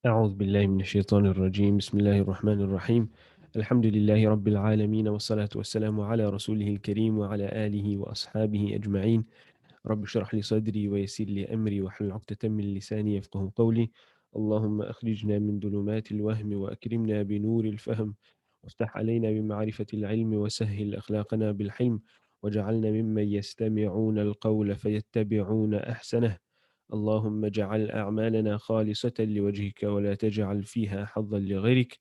أعوذ بالله من الشيطان الرجيم بسم الله الرحمن الرحيم الحمد لله رب العالمين والصلاة والسلام على رسوله الكريم وعلى آله وأصحابه أجمعين رب اشرح لي صدري ويسر لي أمري واحلل عقدة من لساني يفقه قولي اللهم أخرجنا من ظلمات الوهم وأكرمنا بنور الفهم وافتح علينا بمعرفة العلم وسهل أخلاقنا بالحلم واجعلنا ممن يستمعون القول فيتبعون أحسنه اللهم اجعل أعمالنا خالصة لوجهك ولا تجعل فيها حظا لغيرك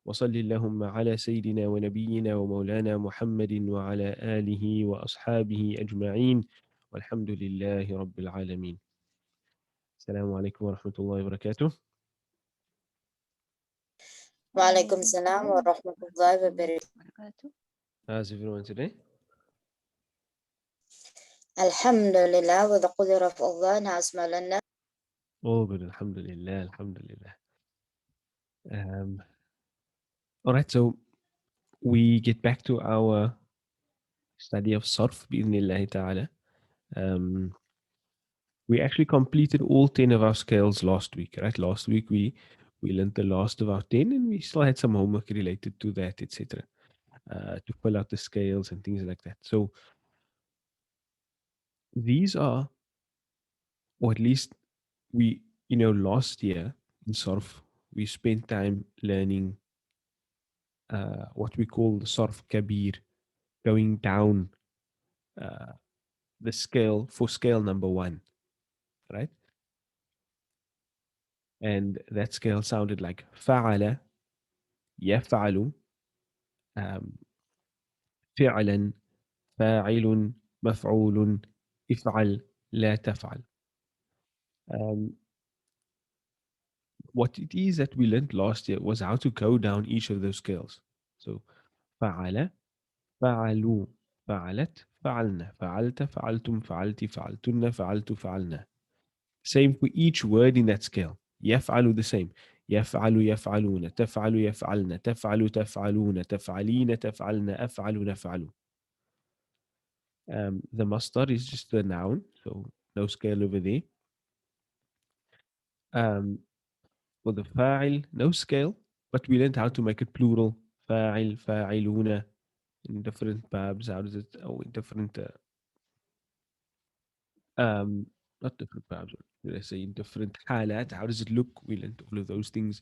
وصل اللهم على سيدنا ونبينا ومولانا محمد وعلى آله وأصحابه أجمعين والحمد لله رب العالمين. السلام عليكم ورحمة الله وبركاته. وعليكم السلام ورحمة الله وبركاته. How's everyone today? الحمد لله وذا قدر الله نعم لنا. All good, alhamdulillah, alhamdulillah. All right, so we get back to our study of Sarf, bi'idhnillahi ta'ala. We actually completed all 10 of our scales last week, right? Last week we learned the last of our 10 and we still had some homework related to that, etc. To fill out the scales and things like that. So these are, or at least we, last year in Sarf, we spent time learning what we call the Sarf Kabir, going down the scale for scale number 1, right? And that scale sounded like fa'ala, yaf'alu, فعلا, فاعل, مفعول, افعل, لا تفعل. What it is that we learned last year was how to go down each of those scales. So فعل, فعلوا, فعلت, فعلنا, فعلت, فعلتم, فعلتِ, فعلتن, فعلت, فعلنا. Same for each word in that scale. يفعل the same. يفعل, يفعلون, تفعل, يفعلن, تفعل, تفعلون, تفعلين, تفعلن, أفعل, نفعل. The masdar is just the noun, so no scale over there. For the fa'il, no scale, but we learned how to make it plural. Fa'il, fa'iluna, in different babs. How does it, in different, not different babs, what did I say, in different halat, how does it look? We learned all of those things.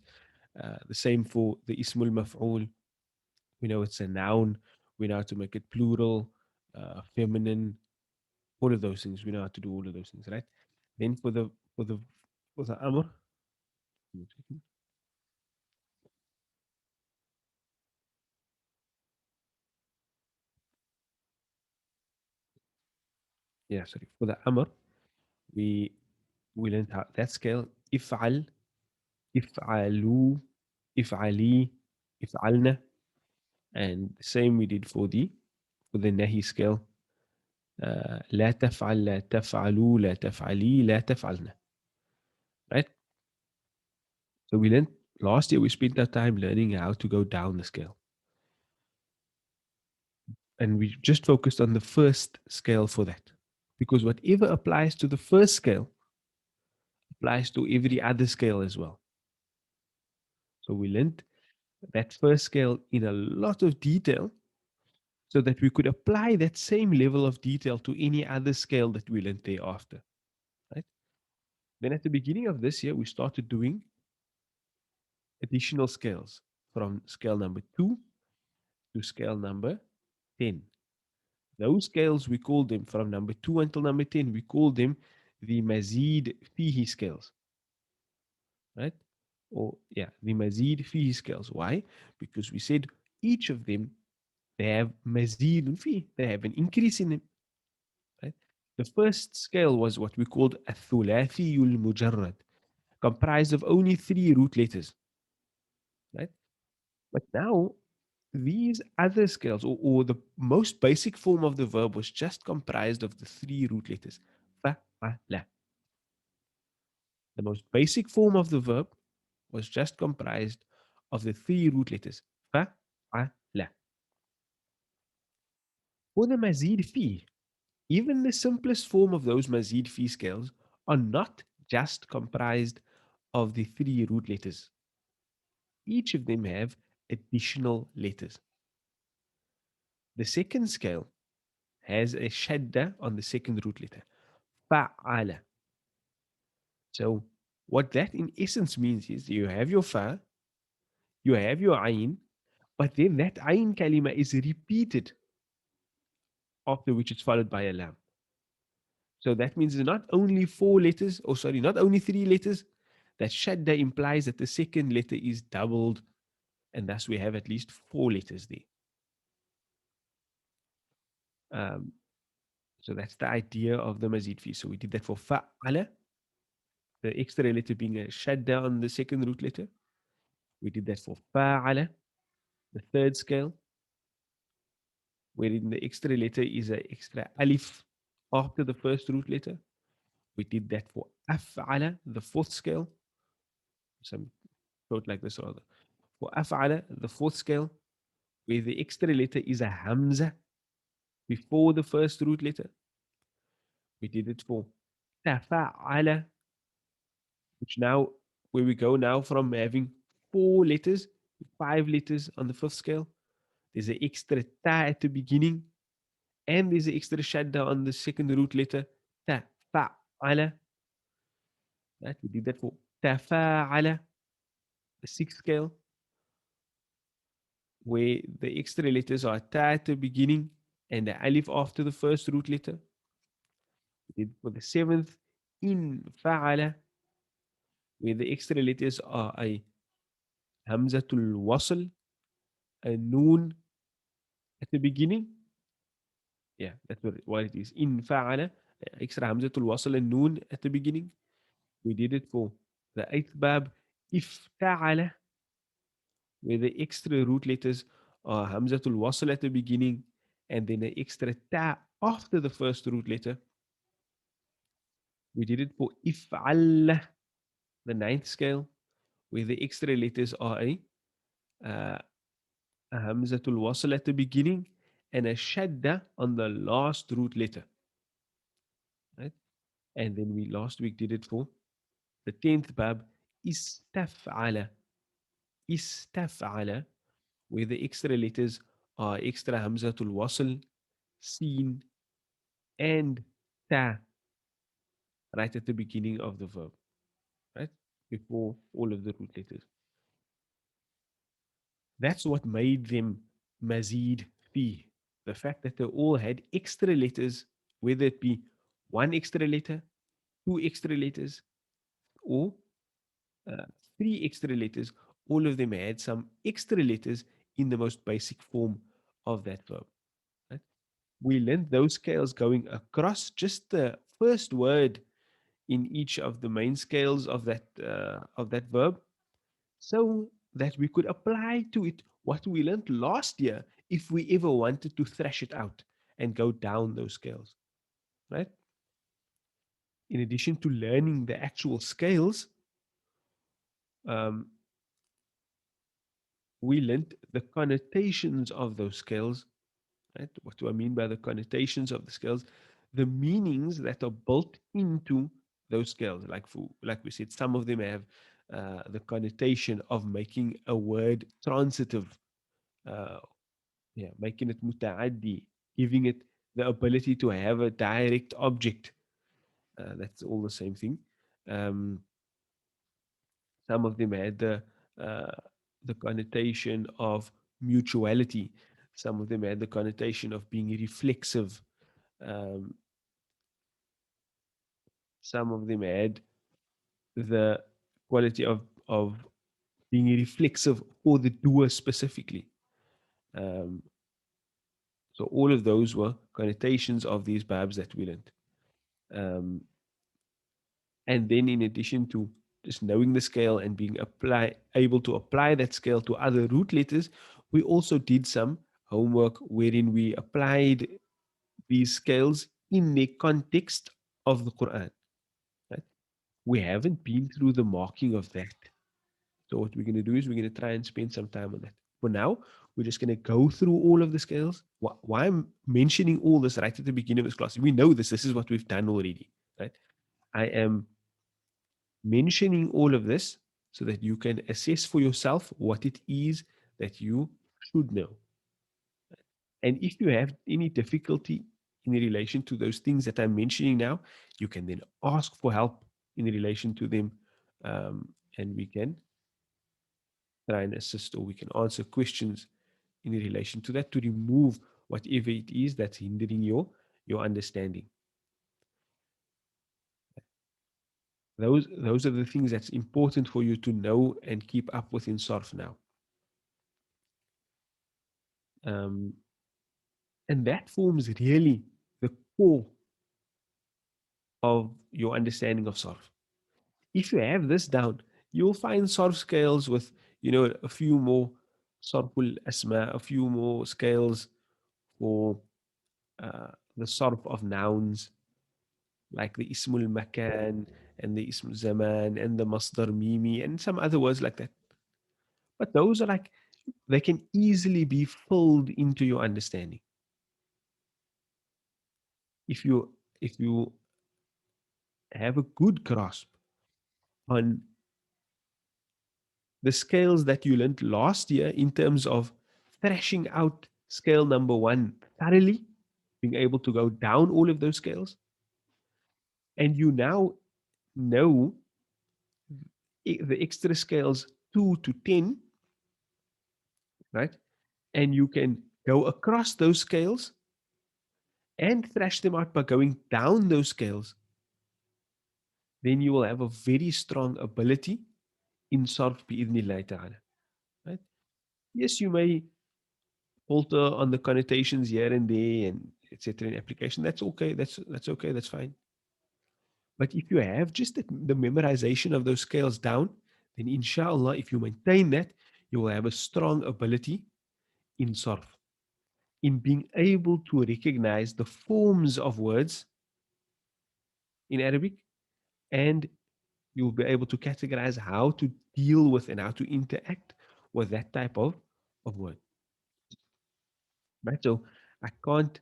The same for the ismul maf'ul. We know it's a noun. We know how to make it plural, feminine, all of those things. We know how to do all of those things, right? Then for the amr, yeah, sorry, for the amr, we learned how that scale. If'al, if'alu, if'ali, if'alna, and the same we did for the nahi scale. لا تفعل, لا تفعلوا, لا تفعلي, لا تفعلنا. Right? So we learned last year, we spent our time learning how to go down the scale. And we just focused on the first scale for that. Because whatever applies to the first scale applies to every other scale as well. So we learned that first scale in a lot of detail so that we could apply that same level of detail to any other scale that we learned thereafter. Right? Then at the beginning of this year, we started doing additional scales from scale number 2 to scale number 10. Those scales, we call them from number 2 until number 10, we call them the Mazid Feehi scales. Right? Or, yeah, the Mazid Feehi scales. Why? Because we said each of them, they have Mazid and Fi. They have an increase in them. Right? The first scale was what we called a Thulathiyul Mujarrad, comprised of only 3 root letters. Right? But now, these other scales, or the most basic form of the verb, was just comprised of the 3 root letters. Fa'ala. The most basic form of the verb was just comprised of the 3 root letters. Fa'ala. For the Mazid Fi, even the simplest form of those Mazid Fi scales are not just comprised of the three root letters. Each of them have additional letters. The second scale has a shadda on the second root letter. Fa'ala. So what that in essence means is you have your fa, you have your ayn, but then that ayn kalima is repeated, after which it's followed by a lam. So that means not only four letters, or sorry, not only three letters. That shadda implies that the second letter is doubled, and thus we have at least four letters there. Um, so that's the idea of the mazid fi. So we did that for fa'ala, the extra letter being a shadda on the second root letter. We did that for fa'ala, the third scale, wherein the extra letter is an extra alif after the first root letter. We did that for af'ala, the fourth scale. Some wrote like this rather. For af'ala, the fourth scale, where the extra letter is a hamza before the first root letter. We did it for tafa'ala, which now, where we go now from having four letters, five letters on the fifth scale. There's an extra ta at the beginning, and there's an extra shadda on the second root letter, tafa'ala. Right? We did that for tafa'ala, the sixth scale, where the extra letters are ta at the beginning and the alif after the first root letter. We did for the seventh, in fa'ala, where the extra letters are a hamzatul wasl, a noon at the beginning. Yeah, that's what it is. In fa'ala, extra hamzatul wasl and noon at the beginning. We did it for the eighth bab, ifta'ala, where the extra root letters are hamzatul wasl at the beginning and then an extra ta after the first root letter. We did it for if'al, the ninth scale, where the extra letters are uh, a hamzatul wasl at the beginning and a shadda on the last root letter. Right? And then we last week did it for the 10th bab, istaf'ala. Istaf'ala, where the extra letters are extra hamzatul wasl, seen, and ta right at the beginning of the verb, right? Before all of the root letters. That's what made them mazid fi. The fact that they all had extra letters, whether it be one extra letter, two extra letters, or uh, three extra letters, all of them had some extra letters in the most basic form of that verb. Right? We learned those scales going across just the first word in each of the main scales of that verb, so that we could apply to it what we learned last year if we ever wanted to thrash it out and go down those scales, right? In addition to learning the actual scales, um, we learned the connotations of those scales. Right? What do I mean by the connotations of the scales? The meanings that are built into those scales. Like we said, some of them have the connotation of making a word transitive, uh, yeah, making it muta'addi, giving it the ability to have a direct object. That's all the same thing. Um, some of them had uh, the connotation of mutuality. Some of them had the connotation of being reflexive. Um, some of them had the quality of being reflexive for the doer specifically. Um, so all of those were connotations of these babs that we learned. Um, and then in addition to just knowing the scale and being able to apply that scale to other root letters, we also did some homework wherein we applied these scales in the context of the Quran. Right? We haven't been through the marking of that. So what we're going to do is we're going to try and spend some time on that. For now, we're just going to go through all of the scales. Why I'm mentioning all this right at the beginning of this class? We know this. This is what we've done already, right? I am mentioning all of this so that you can assess for yourself what it is that you should know. And if you have any difficulty in relation to those things that I'm mentioning now, you can then ask for help in relation to them, and we can try and assist, or we can answer questions in relation to that to remove whatever it is that's hindering your understanding. Those are the things that's important for you to know and keep up with in Sarf now. Um, and that forms really the core of your understanding of Sarf. If you have this down, you'll find Sarf scales with, a few more Sarful Asma, a few more scales for the Sarf of nouns, like the Ismul Makan and the Ismul Zaman and the Masdar Mimi and some other words like that. But those are like, they can easily be filled into your understanding. If you have a good grasp on the scales that you learned last year in terms of thrashing out scale number one thoroughly, being able to go down all of those scales, and you now know the extra scales 2 to 10, right? And you can go across those scales and thrash them out by going down those scales, then you will have a very strong ability in Sarf bi'idhnillahi ta'ala. Right? Yes, you may alter on the connotations here and there and etc. in application. That's okay. That's okay. That's fine. But if you have just the memorization of those scales down, then inshallah, if you maintain that, you will have a strong ability in Sarf, in being able to recognize the forms of words in Arabic, and you'll be able to categorize how to deal with and how to interact with that type of word. Right? So I can't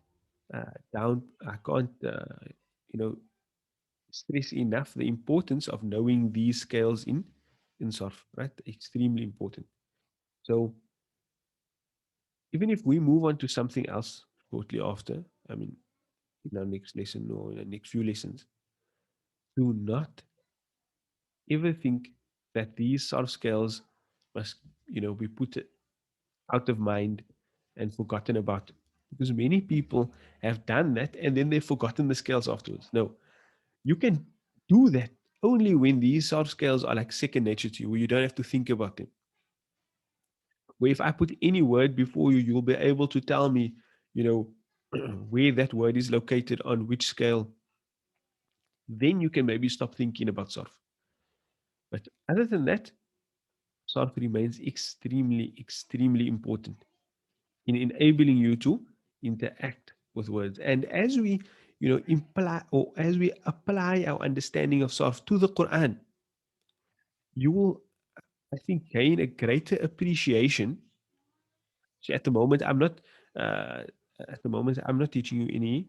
I can't you know stress enough the importance of knowing these scales in Sarf, right? Extremely important. So even if we move on to something else shortly after, I mean, in our next lesson or in the next few lessons, do not ever think that these Sarf scales must, be put out of mind and forgotten about. Because many people have done that and then they've forgotten the scales afterwards. No, you can do that only when these soft scales are like second nature to you, where you don't have to think about them. Where if I put any word before you, you'll be able to tell me, you know, where that word is located on which scale. Then you can maybe stop thinking about Sarf. But other than that, Sarf remains extremely, extremely important in enabling you to interact with words. And as we, imply or as we apply our understanding of Sarf to the Quran, you will, I think, gain a greater appreciation. So uh, at the moment, I'm not teaching you any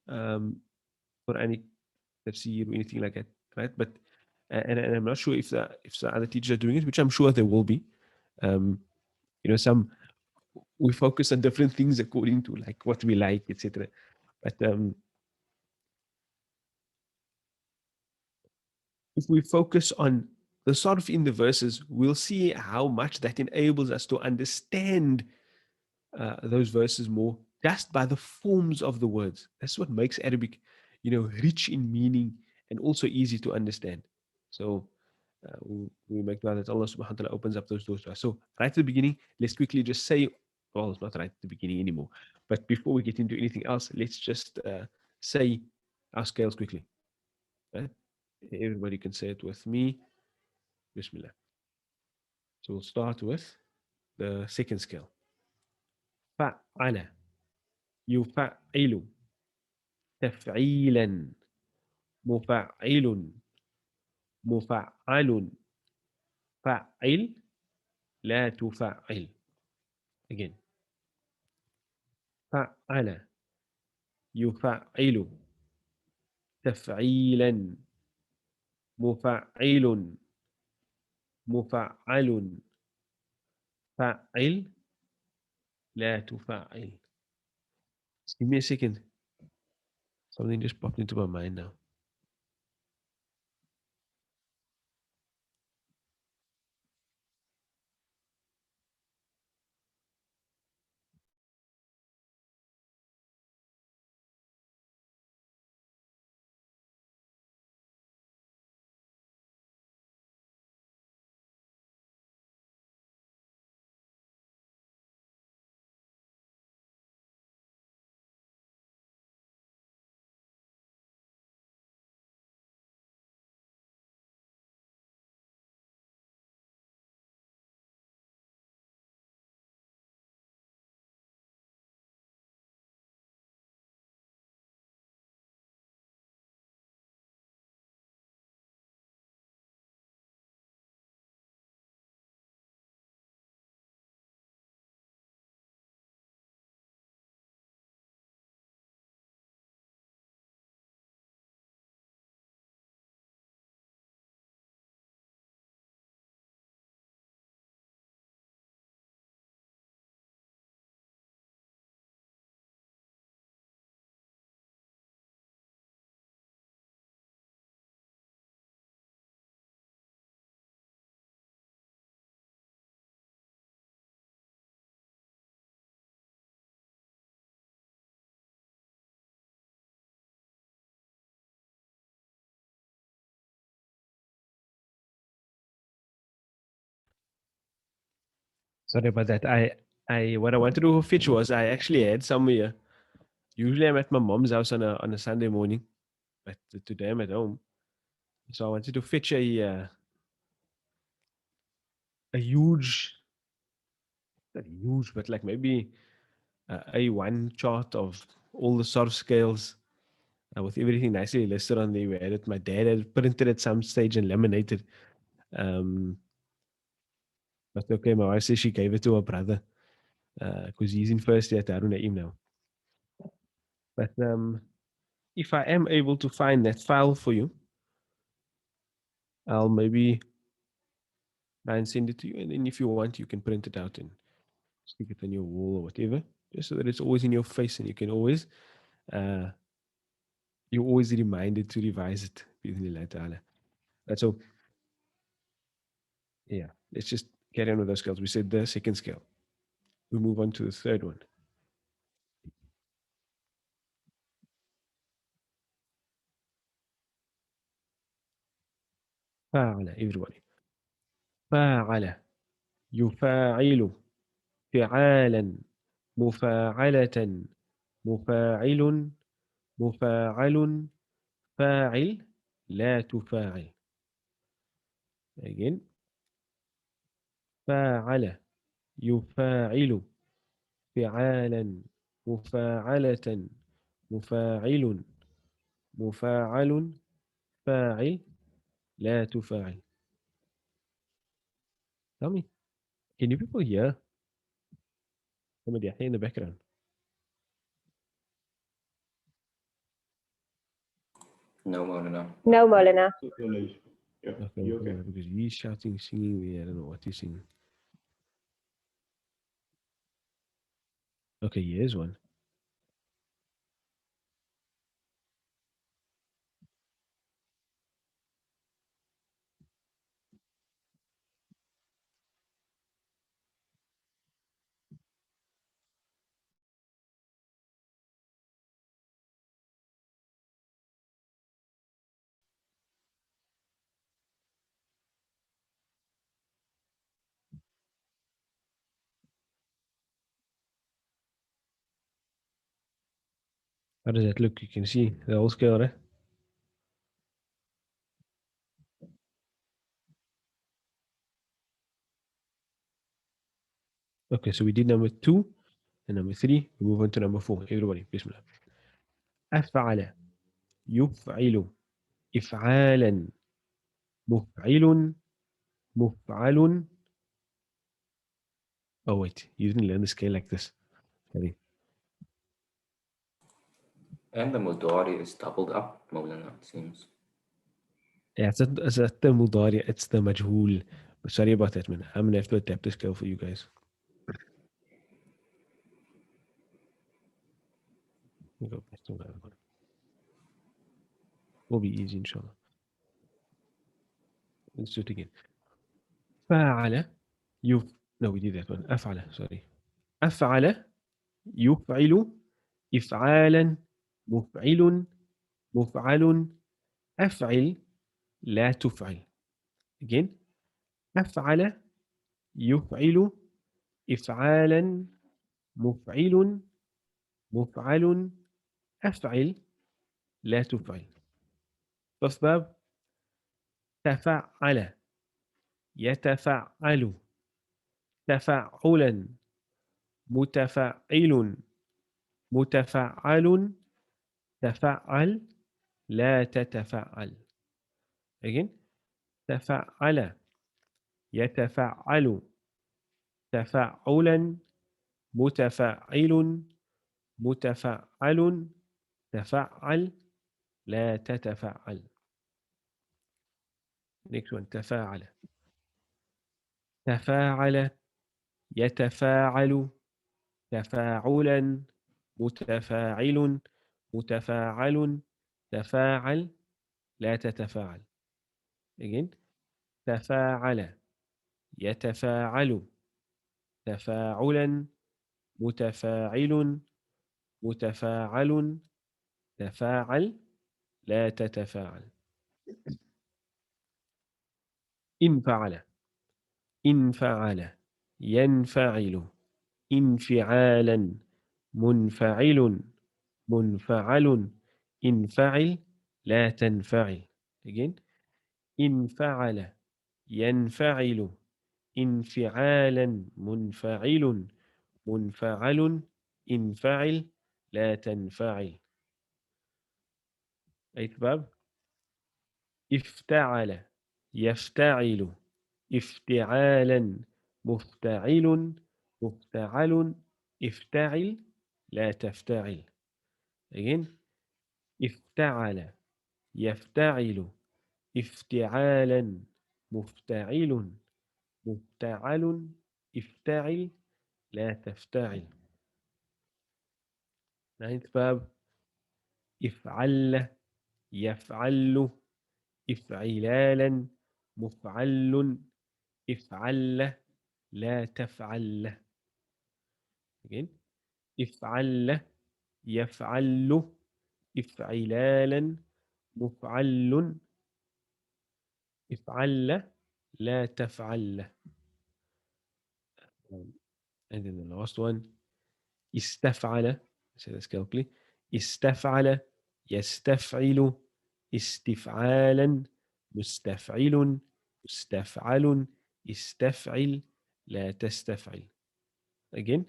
um, Quranic tafsir or anything like that, right? But and I'm not sure if the other teachers are doing it, which I'm sure there will be. Um, some we focus on different things according to like what we like, etc. But if we focus on the sort of in the verses, we'll see how much that enables us to understand those verses more just by the forms of the words. That's what makes Arabic, rich in meaning and also easy to understand. So we make dua that Allah subhanahu wa ta'ala opens up those doors to us. So right at the beginning, let's quickly just say, well, it's not right at the beginning anymore. But before we get into anything else, let's just say our scales quickly. Right? Everybody can say it with me. Bismillah. So we'll start with the second scale. فعل يفعل تفعيلا مفعل مفعل فعل لا تفعل. Again. فعل يفعل تفعيلا مفعل مفعل فعل لا تفعل. Just give me a second. Something just popped into my mind now. Sorry about that. What I wanted to fetch was I actually had somewhere. Usually I'm at my mom's house on a Sunday morning, but today I'm at home. So I wanted to fetch a huge, not huge, but like maybe A1 chart of all the Sarf scales with everything nicely listed on there. We had it. My dad had printed at some stage and laminated. Um, but okay, my wife says she gave it to her brother because he's in first year at Harnekar now. But if I am able to find that file for you, I'll maybe try and send it to you. And then if you want, you can print it out and stick it on your wall or whatever, just so that it's always in your face and you can always, you're always reminded to revise it. So, yeah, let's just carry on with those scales. We said the second scale. We move on to the third one. فاعل, everybody. فاعل, يفاعل, فعالا, مفاعلة, مفاعل, مفاعل, فاعل, لا تفاعل. Again. فاعل, يفاعل, فعالا, مفاعلة, مفاعل, مفاعل, فاعل, لا تفاعل. Tell me, can you people hear somebody in the background? No, Maulana. No, Maulana. Okay, because he's shouting, singing there. I don't know what he's singing. Okay, here's one. How does that look? You can see the whole scale, right? Okay, so we did number 2 and number 3. We move on to number 4. Everybody, bismillah. أفعل, يفعل, إفعالا, مفعل, مفعل. Oh wait, you didn't learn the scale like this. Sorry. And the Mudari is doubled up, Maulana, it seems. Yeah, it's the mudari, it's the majhul. But sorry about that, man. I'm gonna have to adapt the scale for you guys. We'll go back to another one. Will be easy, inshallah. Let's do it again. فعل No, we did that one. أفعل, sorry. أفعل يفعل إفعالا مفعل مفعل أفعل لا تفعل. Again. أفعل يفعل إفعالا مفعل مفعل أفعل لا تفعل. First verb تفعل يتفعل تفعلا متفعل متفعل تفعل لا تتفعل. Again. تفعل يتفعل تفعلا متفعل متفعل تفعل لا تتفعل. Next one. تفاعل تفاعل يتفاعل تفاعلا متفاعل متفاعل تفاعل لا تتفاعل. Again. تفاعل يتفاعل تفاعلا متفاعل متفاعل تفاعل لا تتفاعل. إن فعل إن فعل ينفعل انفعالا منفعل منفعل انفعل لا تنفعل. Again. إن فعل ينفعل انفعالا منفعل منفعل انفعل لا تنفعل. Eighth verb. افتعل يفتعل افتعالا مفتعل مفتعل افتعل لا تفتعل. Again. افتعل يفتعل افتعالا مفتعل مفتعل افتعل لا تفتعل. Ninth verb. افعل يفعل افعلالا مفعل افعل لا تفعل. Again. افعل يفعل افعلالا مفعل افعل لا تفعل. And then the last one. استفعل. Say this carefully. استفعل يستفعل استفعالا مستفعل مستفعل استفعل لا تستفعل. Again.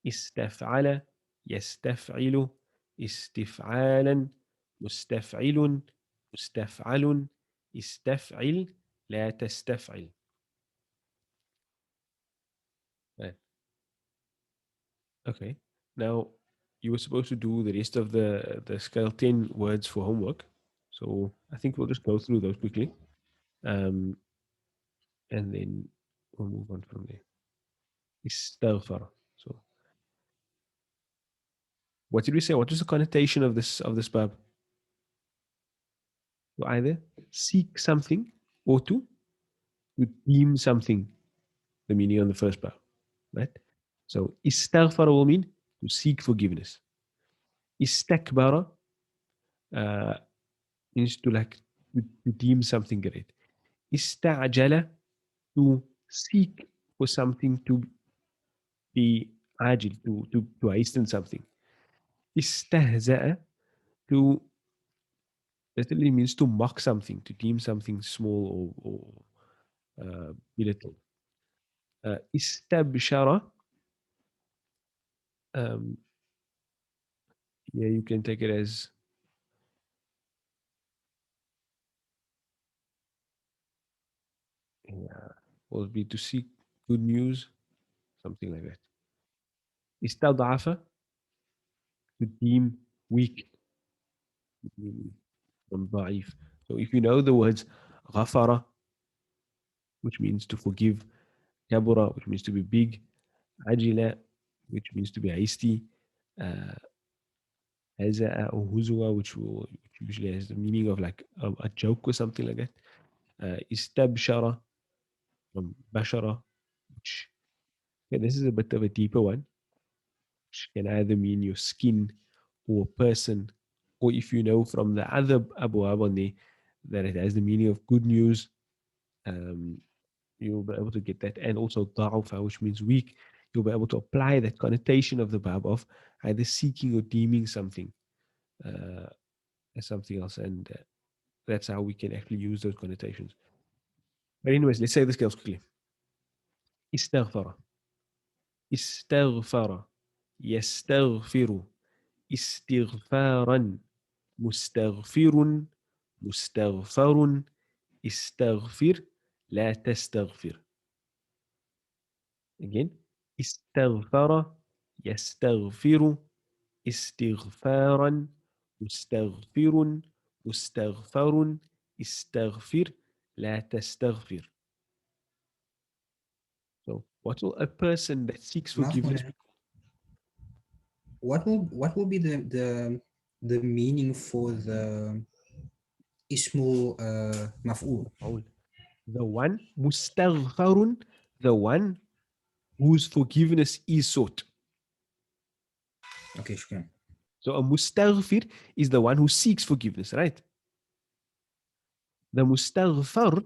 استفعل يستفعل استفعالا مستفعل مستفعل استفعل لا تستفعل. Right. Okay. Now you were supposed to do the rest of the scale 10 words for homework. So I think we'll just go through those quickly. And then we'll move on from there. Istaghfar. So what did we say? What was the connotation of this verb? To either seek something or to deem something, the meaning on the first verb. Right? So istaghfar will mean to seek forgiveness. Istakbara means to to deem something great. Ista'jala, to seek for something to be agile, to hasten something. Istahza'a, to literally means to mock something, to deem something small or belittle. Istabshara, um, yeah, you can take it as will be to seek good news, something like that. Istadafa, to deem weak, from ضعيف. So if you know the words ghafara, which means to forgive, kabura, which means to be big, ajila, which means to be hasty, uh, haza'a or huzwa, which usually has the meaning of like a joke or something like that. Istabshara from bashara, which this is a bit of a deeper one, which can either mean your skin or person, or if you know from the other Abu Abani that it has the meaning of good news, um, you'll be able to get that. And also da'ufa, which means weak, you'll be able to apply that connotation of the bab of either seeking or deeming something uh, as something else. And that's how we can actually use those connotations. But anyways, let's say the scales quickly. Istaghfara, استغفر يستغفر استغفارا مستغفر مستغفر استغفر لا تستغفر. Again, استغفر يستغفر استغفارا مستغفر مستغفر استغفر لا تستغفر. So what will a person that seeks forgiveness Maulana, what will be the meaning for the ismu maf'ul? be? The one mustaghfarun, the one whose forgiveness is sought. Okay, shukran. So a mustaghfir is the one who seeks forgiveness, right? The mustaghfar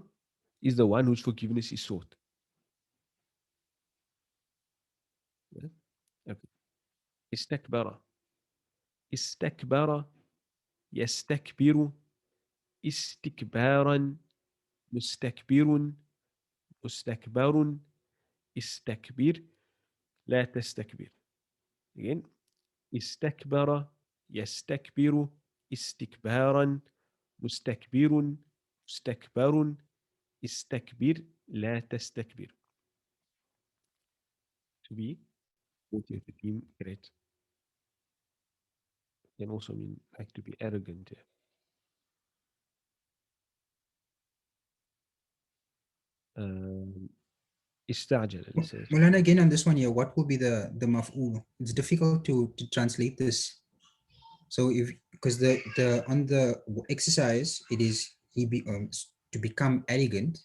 is the one whose forgiveness is sought. Yeah? Okay. Istakbara. Istakbara yastakbiru istikbaran mustakbirun mustakbarun istakbir la tastakbir. Again, استكبر يستكبر استكبارا مستكبر مستكبر استكبر لا تستكبر. To be or to be great can also mean like to be arrogant. استعجل, let's say. Maulana, again on this one here, what will be the maf'ul? It's difficult to translate this. So if because the on the exercise it is to become arrogant,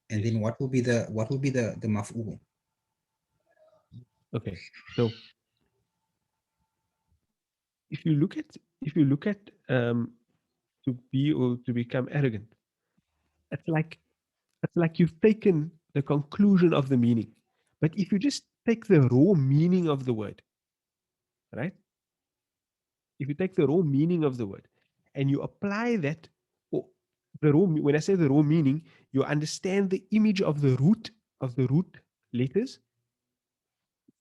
and Yes. then what will be the maf'ul? Okay. So if you look at to be or to become arrogant, it's like you've taken the conclusion of the meaning. But if you just take the raw meaning of the word, right? If you take the raw meaning of the word and you apply that, or when I say the raw meaning, you understand the image of the root letters,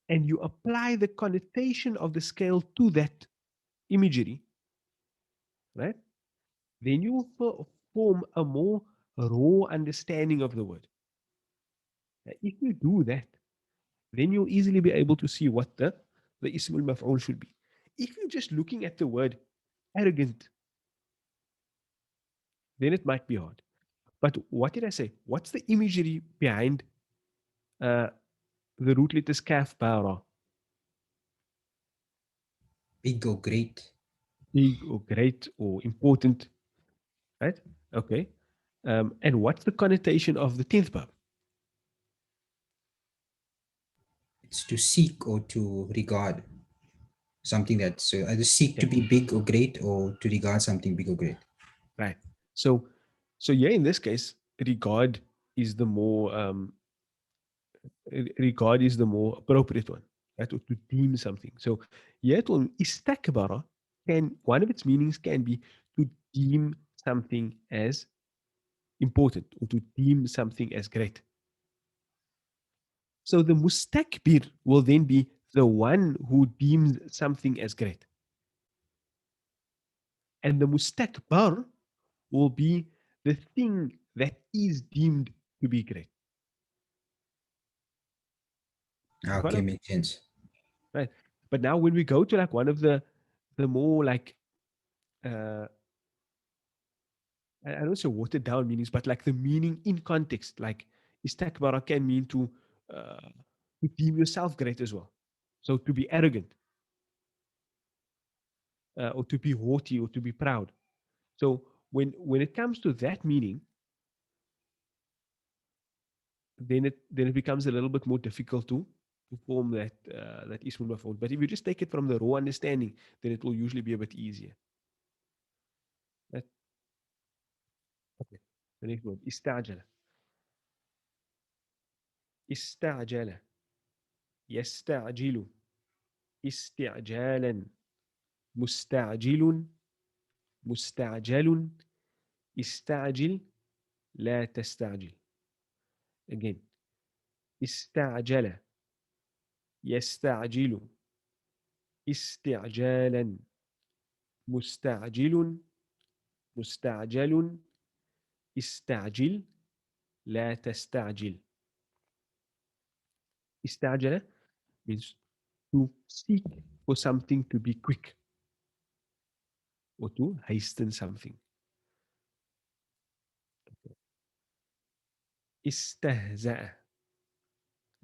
and you apply the connotation of the scale to that imagery, right? Then you will form a more raw understanding of the word. If you do that, then you'll easily be able to see what the ismul maf'ul should be. If you're just looking at the word arrogant, then it might be hard. But what did I say? What's the imagery behind uh, the root letters kaf, ba, ra? Big or great? Big or great or important, right? Okay. And what's the connotation of the 10th bab? It's to seek or to regard something that's either seek to Okay, be big or great or to regard something big or great. right. So, yeah, in this case, regard is the more appropriate one, right? Or to deem something. So yet on istakbara can one of its meanings can be to deem something as important or to deem something as great. So the mustakbir will then be the one who deems something as great. And the mustakbar will be the thing that is deemed to be great. You Okay, follow? makes sense. Right. But now when we go to like one of the more like uh I don't say watered down meanings, but like the meaning in context. Like istakbara can mean to deem yourself great as well. So to be arrogant, or to be haughty, or to be proud. So when it comes to that meaning, then it becomes a little bit more difficult to form that ismul maf'ul. But if you just take it from the raw understanding, then it will usually be a bit easier. That, okay. The next word, ista'jala. Ista'jala. Yasta'jilu. استعجالا مستعجل مستعجل استعجل لا تستعجل. Again, استعجل يستعجل استعجالا مستعجل مستعجل استعجل لا تستعجل. استعجل means to seek for something to be quick or to hasten something. استهزأ.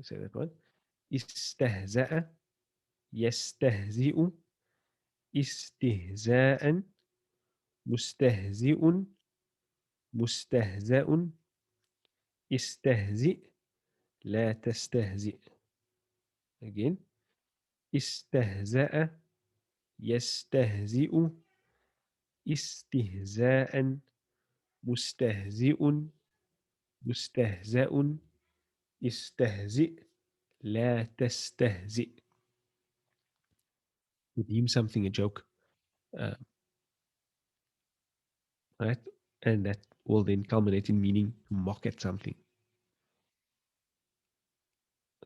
Say that one. استهزأ يستهزئ استهزاء مستهزئ مستهزأ استهزئ لا تستهزئ. Again, استهزأ يستهزئ استهزاء مستهزئ مستهزأ استهزئ لا تستهزئ. To deem something a joke, uh, right? And that will then culminate in meaning to mock at something.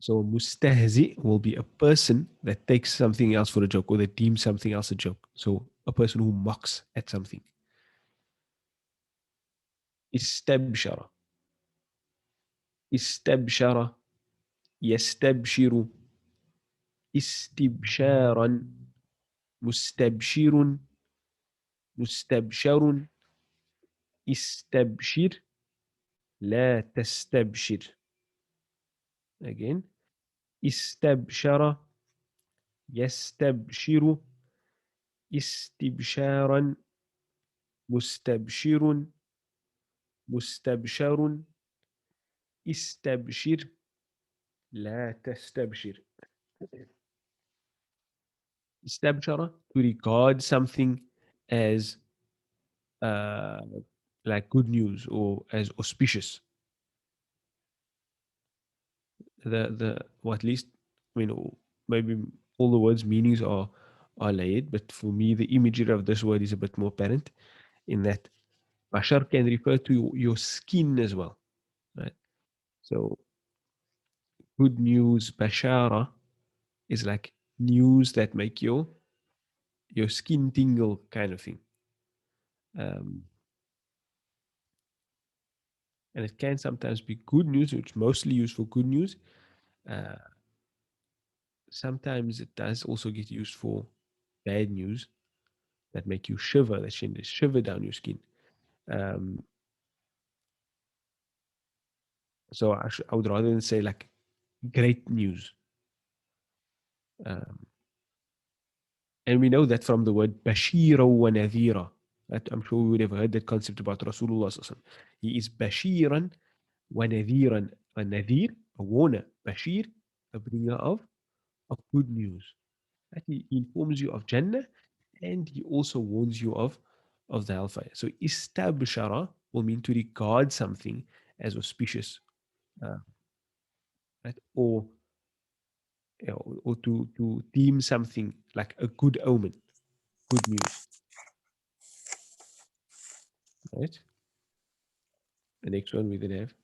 So mustahzi will be a person that takes something else for a joke, or that deems something else a joke. So a person who mocks at something. Istabshara. Istabshara. Yastabshiru. Istibsharan. Mustabshirun. Mustabsharun. Istabshir. لا تستبشر. Again. استبشر يستبشر استبشارا مستبشر مستبشر استبشر لا تستبشر. استبشر, to regard something as like good news or as auspicious. Or at least, maybe all the words meanings are layered, but for me the imagery of this word is a bit more apparent in that bashar can refer to your skin as well, right? So good news, bashara, is like news that make your skin tingle, kind of thing. And it can sometimes be good news, which mostly used for good news. Sometimes it does also get used for bad news that make you shiver, that shiver down your skin. So I would rather than say like great news. And we know that from the word Bashira wa Nadhira. I'm sure we would have heard that concept about Rasulullah. He is Bashiran wa Nadhiran. A Nadhir, a warner. Bashir, a bringer of good news. That he informs you of Jannah, and he also warns you of the hellfire. So istabshara will mean to regard something as auspicious, right? Or or to deem something like a good omen, good news, right? The next one we then have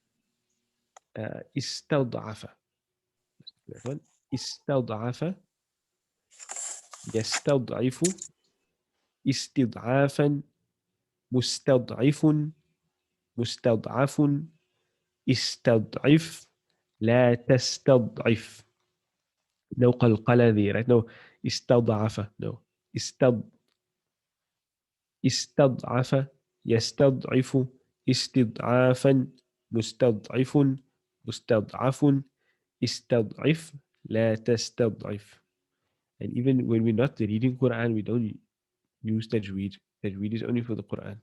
استضعف. That one. استضعف يستضعف استضعافا مستضعف مستضعف استضعف لا تستضعف. No قلقلة there, right? No استضعف. No استضعف يستضعف استضعافا مستضعف مستضعف استضعف لا تستضعف. And even when we're not reading Quran, we don't use tajweed. Tajweed is only for the Quran.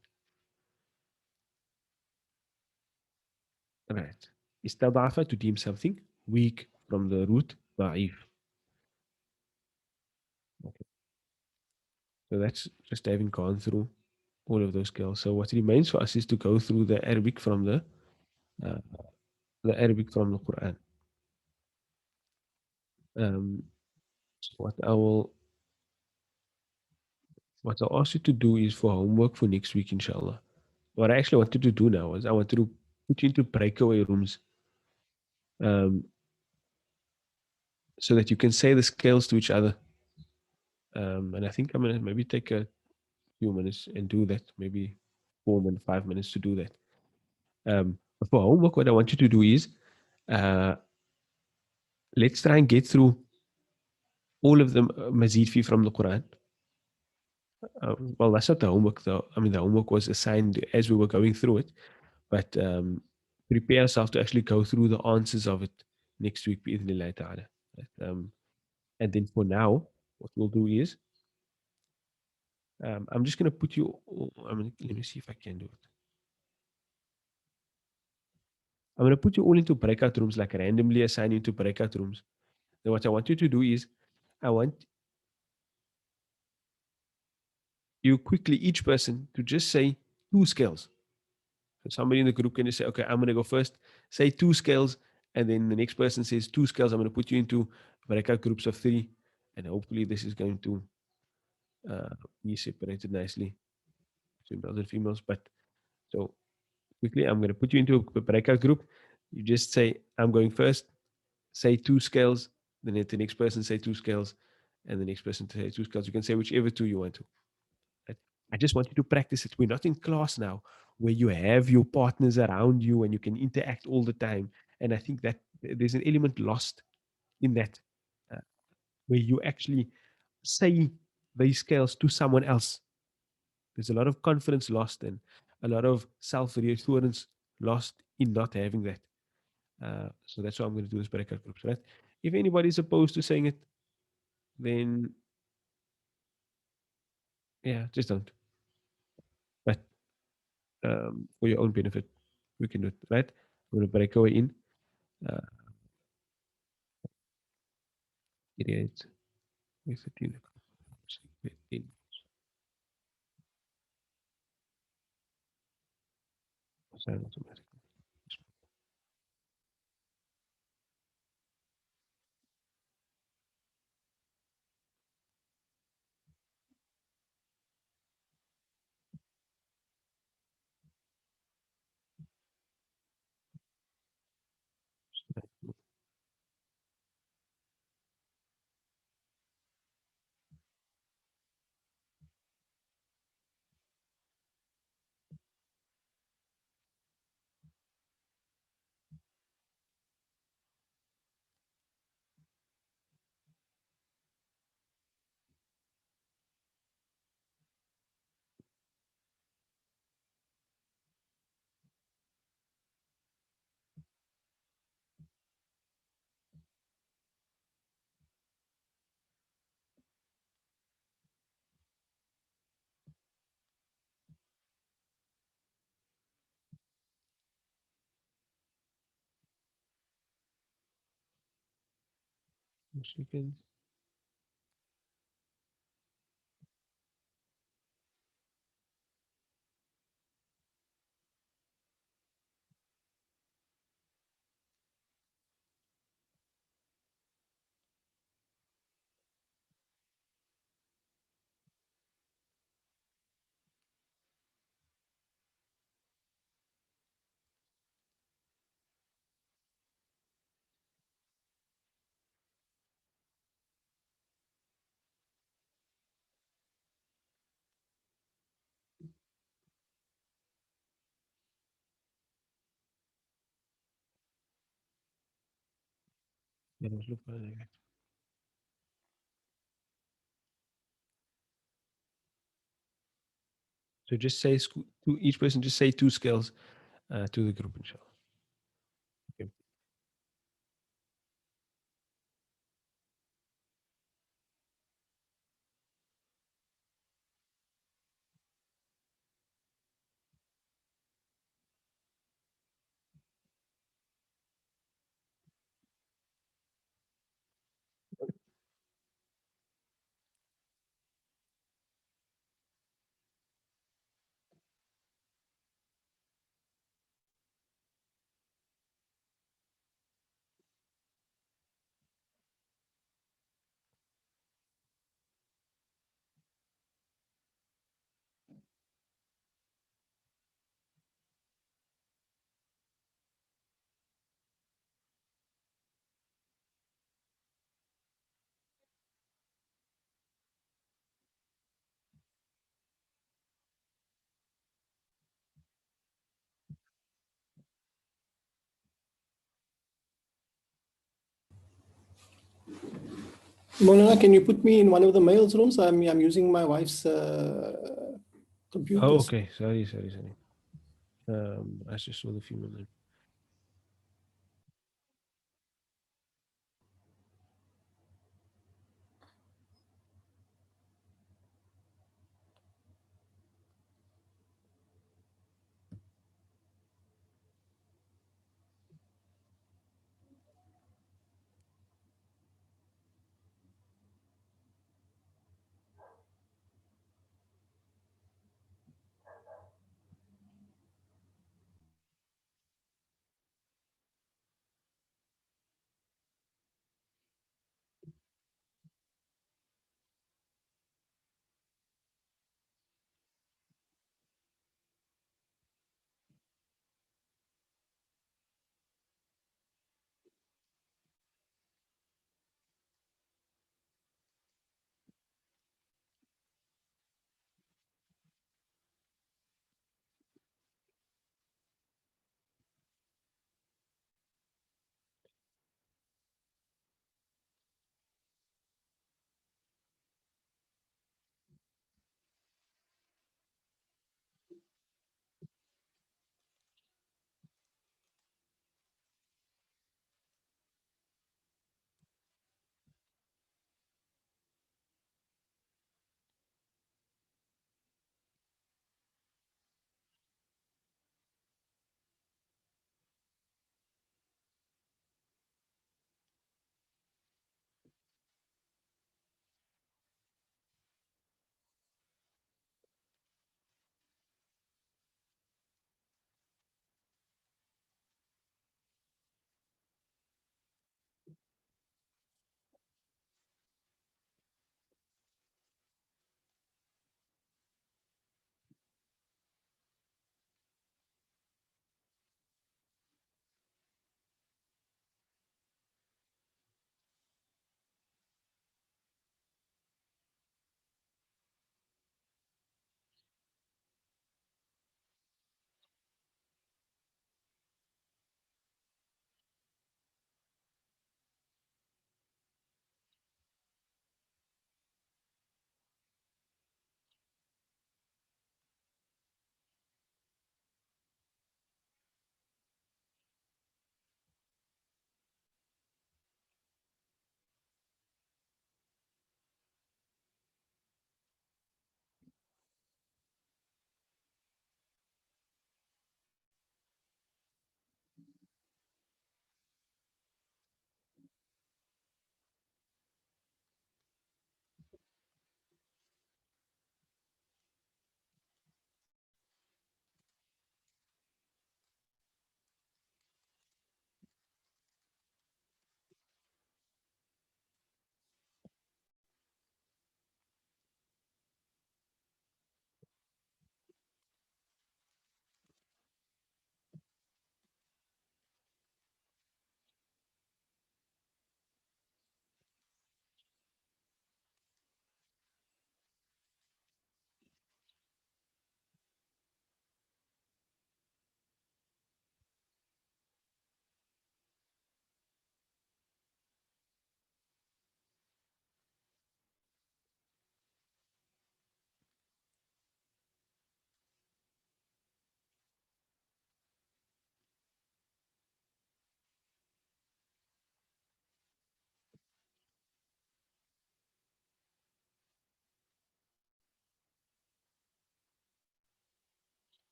Right. استضعف to deem something weak from the root ضعيف. Okay. So that's just having gone through all of those skills. So what remains for us is to go through the Arabic from the Quran. So what I'll ask you to do is for homework for next week, inshallah. What I actually wanted to do now is I wanted to put you into breakaway rooms, um, so that you can say the scales to each other. And I think I'm gonna maybe take a few minutes and do that, maybe 4 minutes, 5 minutes to do that. But for homework, what I want you to do is, uh, let's try and get through all of the mazid fi from the Quran. Well, that's not the homework though. I mean, the homework was assigned as we were going through it, but prepare yourself to actually go through the answers of it next week, bi'idhnillahi ta'ala. And then for now, what we'll do is, I'm just going to put you, let me see if I can do it. I'm going to put you all into breakout rooms, like randomly assign you to breakout rooms. Then what I want you to do is, I want you quickly, each person, to just say 2 scales. So somebody in the group can just say, okay, I'm going to go first, say 2 scales, and then the next person says 2 scales. I'm going to put you into breakout groups of 3, and hopefully this is going to be separated nicely between males and females. But so quickly, I'm going to put you into a breakout group. You just say, I'm going first, say 2 scales, then let the next person say 2 scales, and the next person to say 2 scales. You can say whichever 2 you want to. Right? I just want you to practice it. We're not in class now where you have your partners around you and you can interact all the time. And I think that there's an element lost in that, uh, where you actually say these scales to someone else. There's a lot of confidence lost and a lot of self reassurance lost in not having that. So that's why I'm going to do this breakout groups, right? If anybody's opposed to saying it, then yeah, just don't. But for your own benefit, we can do it, right? I'm going to break away in. Uh, Create with the team. Assign automatic. Second. Yeah, let's look for it. So just say to each person, just say 2 scales to the group, inshallah. Okay. Molana, can you put me in one of the males' rooms? I'm using my wife's computer. Oh, okay. Sorry. I just saw the female name.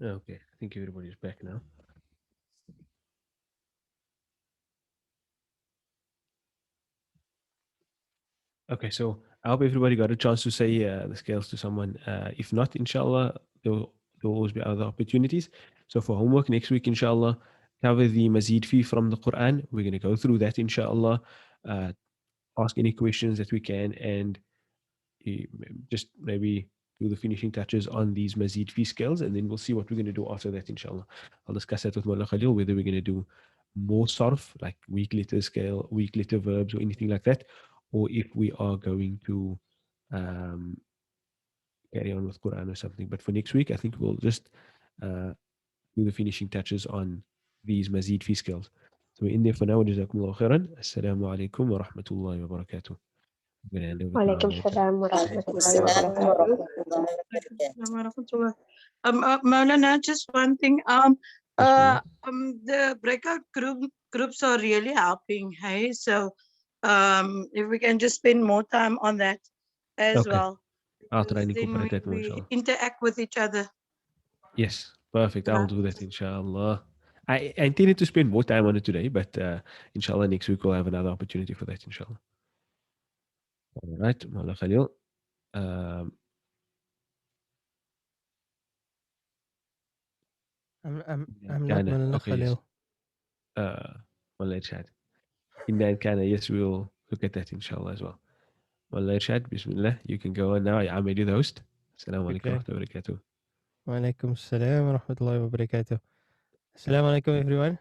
Okay, I think everybody's back now. Okay, so I hope everybody got a chance to say the scales to someone. If not, inshallah, there will always be other opportunities. So for homework next week, inshallah, cover the Mazid fee from the Quran. We're going to go through that, inshallah, ask any questions that we can, and just maybe do the finishing touches on these Mazid fee scales, and then we'll see what we're going to do after that, inshallah. I'll discuss that with Mullah Khalil, whether we're going to do more Sarf, like weak letter scale, weak letter verbs, or anything like that, or if we are going to um, carry on with Quran or something. But for next week, I think we'll just do the finishing touches on these Mazid fee scales. So we're in there for now. Jazakumullah khairan. Assalamu alaikum wa rahmatullahi wa barakatuh. I'm going to hand over to وعليكم Mullah Irshad. السلام ورحمة الله السلام وبركاته. ورحمة الله وبركاته. Maulana, just one thing. Yes, ma'am. The breakout groups are really helping. Hey, so if we can just spend more time on that as Okay. well, I'll try and because then incorporate that more, we inshallah. interact with each other. Yes, perfect. I'll Yeah. do that, inshallah. I intended to spend more time on it today, but inshallah, next week we'll have another opportunity for that, inshallah. All right, Mullah Khalil. Um, I'm إن not كان Mullah okay, yes. Khalil. Mullah Irshad. إن كان, yes, we'll look at that, inshallah, as well. Mullah Irshad, Bismillah. You can go on now. I'm Eddie, the host. Assalamu alaikum wa Okay. rahmatullahi wa barakatuh. Wa alaikum salam wa rahmatullahi wa barakatuh. Assalamu alaikum everyone.